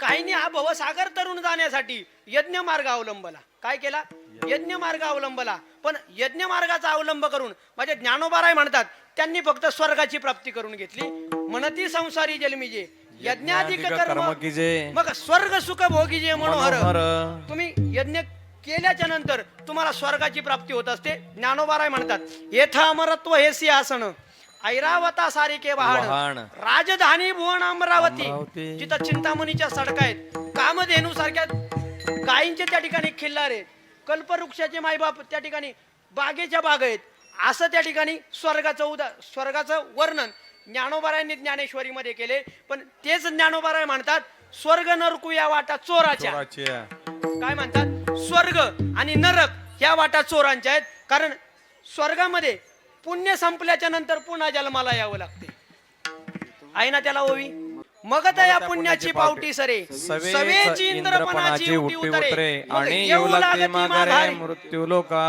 काहींनी हा भवसागर तरुण जाण्यासाठी यज्ञ मार्ग अवलंबला. काय केला? यज्ञ मार्ग अवलंबला. पण यज्ञ मार्गाचा अवलंब करून म्हणजे ज्ञानोबाराय म्हणतात त्यांनी फक्त स्वर्गाची प्राप्ती करून घेतली. म्हणती संसारी जन्मीजे यज्ञाधिक कर्म कीजे मग स्वर्ग सुख भोगीजे मनोहर. तुम्ही यज्ञ केल्याच्या नंतर तुम्हाला स्वर्गाची प्राप्ती होत असते. ज्ञानोबाराय म्हणतात येथा अमरत्व हे सिंहासन ऐरावता सारिके वाहन राजधानी भुवन अमरावती. जिथं चिंतामणीच्या सडका आहेत, कामधेनू सारख्या गायींचे त्या ठिकाणी खिल्लारे, कल्पवृक्षाचे मायबाप त्या ठिकाणी बागेच्या बाग आहेत. असं त्या ठिकाणी स्वर्गाचं वर्णन ज्ञानोबारायांनी ज्ञानेश्वरीमध्ये केले. पण तेच ज्ञानोबाराय म्हणतात स्वर्ग नरकू या वाटा चोराच्या. काय म्हणतात? स्वर्ग आणि नरक ह्या वाटा चोरांच्या आहेत. कारण स्वर्गामध्ये पुण्य संपल्याच्या नंतर पुन्हा जन्माला यावं लागते. आहे ना त्याला ओवी? मग या पुण्याची पावटी सरे सवेची इंद्रपणाची उटी उतरे आणि येऊ लागती माघारी मृत्यू लोका.